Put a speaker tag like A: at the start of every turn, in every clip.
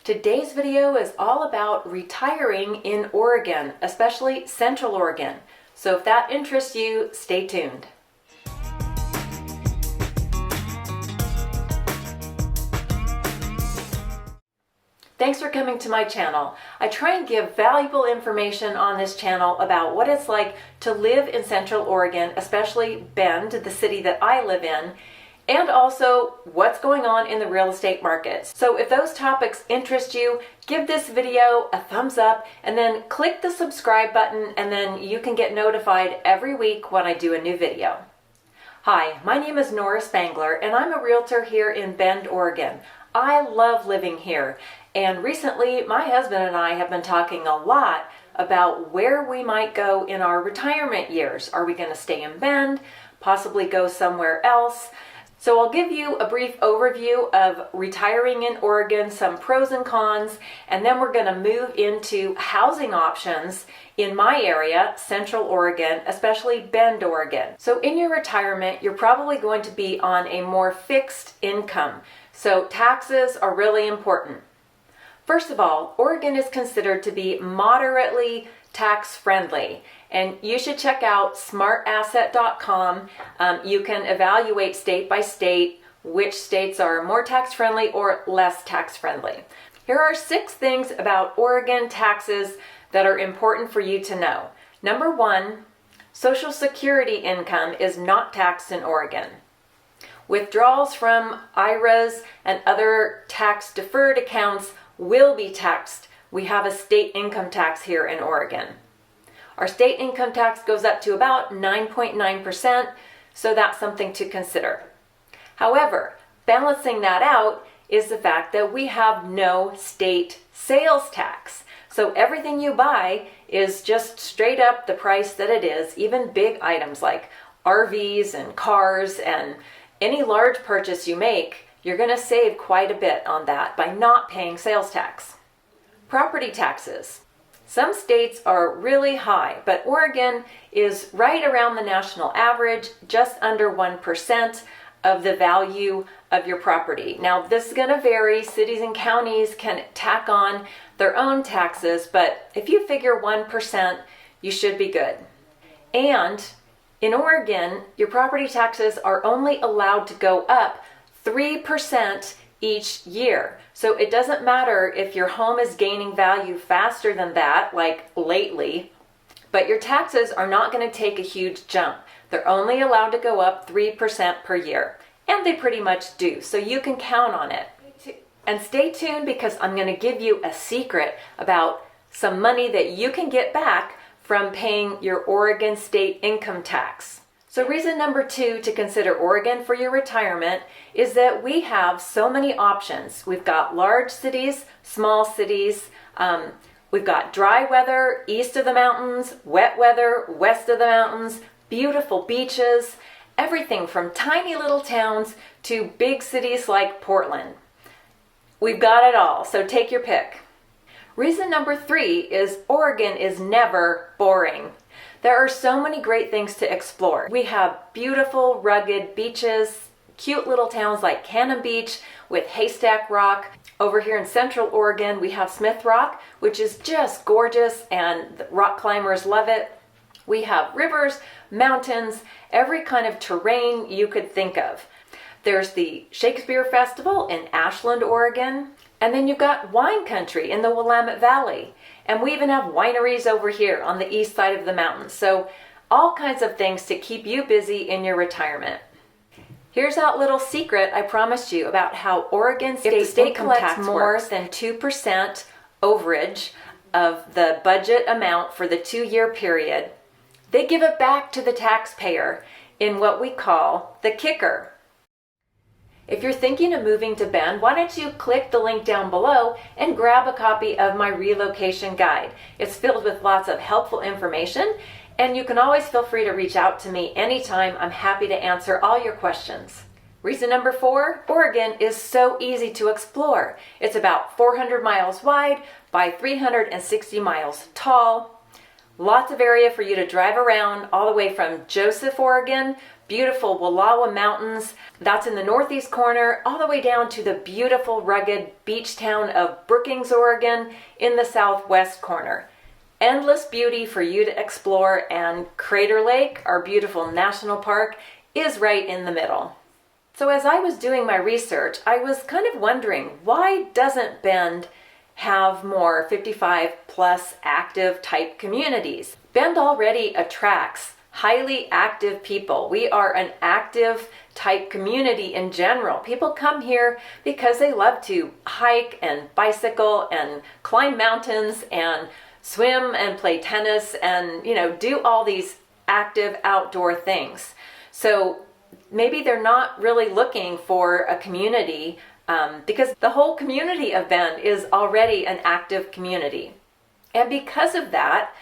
A: Today's video is all about retiring in Oregon, especially Central Oregon. So if that interests you, stay tuned. Thanks for coming to my channel. I try and give valuable information on this channel about what it's like to live in Central Oregon, especially Bend, the city that I live in, and also what's going on in the real estate market. So if those topics interest you, give this video a thumbs up and then click the subscribe button, and then you can get notified every week when I do a new video. Hi, my name is Nora Spangler and I'm a realtor here in Bend, Oregon. I love living here, and recently my husband and I have been talking a lot about where we might go in our retirement years. Are we going to stay in Bend, possibly go somewhere else? So I'll give you a brief overview of retiring in Oregon, some pros and cons, and then we're going to move into housing options in my area, Central Oregon, especially Bend, Oregon. So in your retirement, you're probably going to be on a more fixed income. So taxes are really important. First of all, Oregon is considered to be moderately tax friendly, and you should check out smartasset.com. You can evaluate state by state which states are more tax friendly or less tax friendly. Here are 6 things about Oregon taxes that are important for you to know. Number 1, Social Security income is not taxed in Oregon. Withdrawals from IRAs and other tax deferred accounts will be taxed. We have a state income tax here in Oregon. Our state income tax goes up to about 9.9%, so that's something to consider. However, balancing that out is the fact that we have no state sales tax. So everything you buy is just straight up the price that it is, even big items like RVs and cars, and any large purchase you make, you're going to save quite a bit on that by not paying sales tax. Property taxes. Some states are really high, but Oregon is right around the national average, just under 1% of the value of your property. Now, this is going to vary. Cities and counties can tack on their own taxes, but if you figure 1%, you should be good. And in Oregon, your property taxes are only allowed to go up 3% each year. So it doesn't matter if your home is gaining value faster than that, like lately, but your taxes are not going to take a huge jump. They're only allowed to go up 3% per year, and they pretty much do, so you can count on it. And stay tuned, because I'm going to give you a secret about some money that you can get back from paying your Oregon state income tax. So reason number 2 to consider Oregon for your retirement is that we have so many options. We've got large cities, small cities, we've got dry weather east of the mountains, wet weather west of the mountains, beautiful beaches, everything from tiny little towns to big cities like Portland. We've got it all, so take your pick. Reason number 3 is Oregon is never boring. There are so many great things to explore. We have beautiful, rugged beaches, cute little towns like Cannon Beach with Haystack Rock. Over here in Central Oregon, we have Smith Rock, which is just gorgeous, and the rock climbers love it. We have rivers, mountains, every kind of terrain you could think of. There's the Shakespeare Festival in Ashland, Oregon. And then you've got wine country in the Willamette Valley. And we even have wineries over here on the east side of the mountains. So all kinds of things to keep you busy in your retirement. Here's that little secret I promised you about how Oregon state collects more than 2% overage of the budget amount for the 2-year period. They give it back to the taxpayer in what we call the kicker. If you're thinking of moving to Bend, why don't you click the link down below and grab a copy of my relocation guide. It's filled with lots of helpful information, and you can always feel free to reach out to me anytime. I'm happy to answer all your questions. Reason number 4, Oregon is so easy to explore. It's about 400 miles wide by 360 miles tall. Lots of area for you to drive around, all the way from Joseph, Oregon beautiful Wallowa Mountains. That's in the northeast corner, all the way down to the beautiful, rugged beach town of Brookings, Oregon in the southwest corner. Endless beauty for you to explore, and Crater Lake, our beautiful national park, is right in the middle. So as I was doing my research, I was kind of wondering, why doesn't Bend have more 55 plus active type communities? Bend already attracts highly active people. We are an active type community in general. People come here because they love to hike and bicycle and climb mountains and swim and play tennis and, do all these active outdoor things. So maybe they're not really looking for a community because the whole community of Bend is already an active community. And because of that,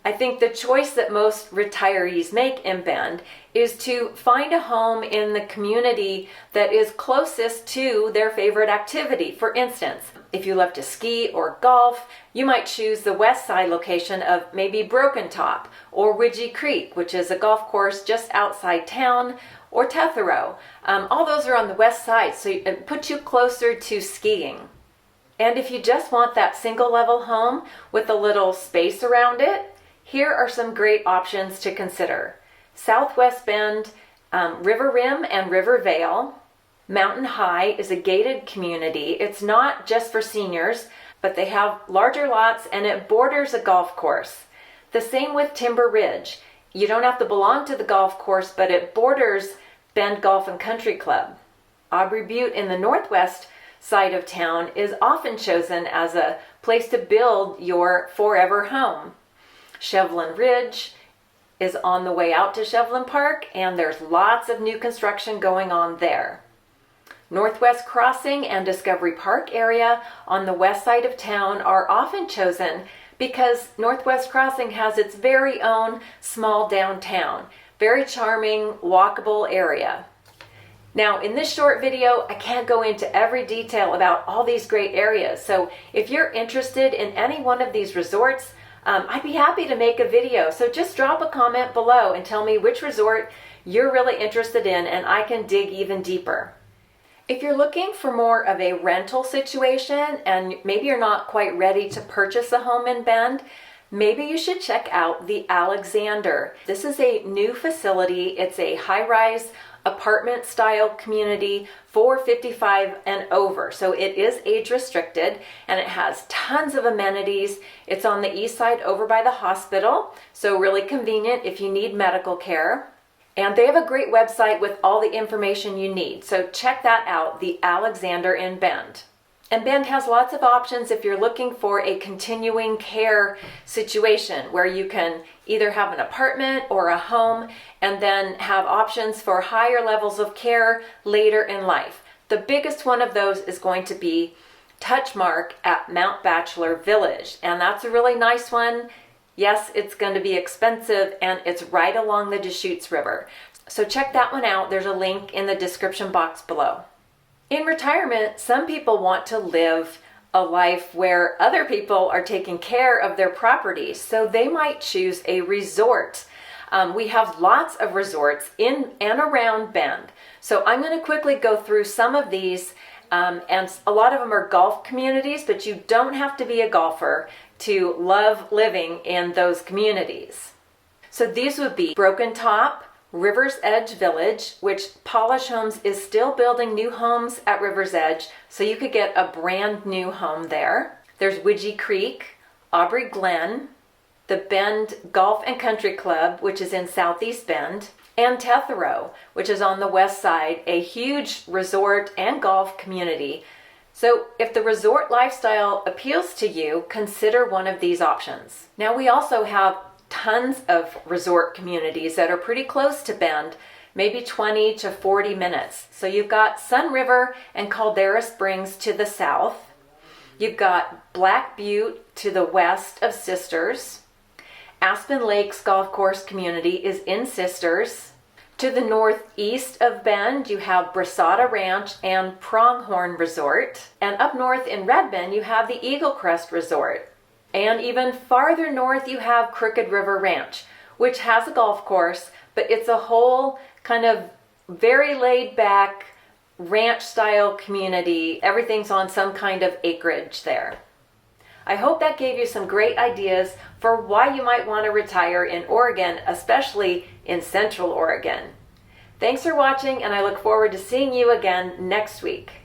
A: I think the choice that most retirees make in Bend is to find a home in the community that is closest to their favorite activity. For instance, if you love to ski or golf, you might choose the west side location of maybe Broken Top or Widgie Creek, which is a golf course just outside town, or Tethero. All those are on the west side, so it puts you closer to skiing. And if you just want that single level home with a little space around it, here are some great options to consider. Southwest Bend, River Rim and River Vale. Mountain High is a gated community. It's not just for seniors, but they have larger lots and it borders a golf course. The same with Timber Ridge. You don't have to belong to the golf course, but it borders Bend Golf and Country Club. Aubrey Butte in the northwest side of town is often chosen as a place to build your forever home. Shevlin Ridge is on the way out to Shevlin Park, and there's lots of new construction going on there. Northwest Crossing and Discovery Park area on the west side of town are often chosen because Northwest Crossing has its very own small downtown, very charming, walkable area. Now, in this short video, I can't go into every detail about all these great areas, so if you're interested in any one of these resorts, I'd be happy to make a video. So just drop a comment below and tell me which resort you're really interested in, and I can dig even deeper. If you're looking for more of a rental situation and maybe you're not quite ready to purchase a home in Bend, maybe you should check out the Alexander. This is a new facility. It's a high-rise apartment style community for 55 and over. So it is age restricted and it has tons of amenities. It's on the east side over by the hospital, so really convenient if you need medical care. And they have a great website with all the information you need. So check that out, the Alexander in Bend. And Bend has lots of options if you're looking for a continuing care situation where you can either have an apartment or a home and then have options for higher levels of care later in life. The biggest one of those is going to be Touchmark at Mount Bachelor Village. And that's a really nice one. Yes, it's going to be expensive and it's right along the Deschutes River. So check that one out. There's a link in the description box below. In retirement, some people want to live a life where other people are taking care of their property, so they might choose a resort. We have lots of resorts in and around Bend. So I'm going to quickly go through some of these, and a lot of them are golf communities, but you don't have to be a golfer to love living in those communities. So these would be Broken Top, River's Edge Village, which Polish Homes is still building new homes at River's Edge, so you could get a brand new home there. There's Widgie Creek, Aubrey Glen, the Bend Golf and Country Club, which is in Southeast Bend, and Tethero, which is on the west side, a huge resort and golf community. So if the resort lifestyle appeals to you, consider one of these options. Now we also have tons of resort communities that are pretty close to Bend, maybe 20 to 40 minutes. So you've got Sun River and Caldera Springs to the south. You've got Black Butte to the west of Sisters. Aspen Lakes Golf Course Community is in Sisters. To the northeast of Bend, you have Brasada Ranch and Pronghorn Resort. And up north in Red Bend, you have the Eagle Crest Resort. And even farther north, you have Crooked River Ranch, which has a golf course, but it's a whole kind of very laid back ranch style community. Everything's on some kind of acreage there. I hope that gave you some great ideas for why you might want to retire in Oregon, especially in Central Oregon. Thanks for watching, and I look forward to seeing you again next week.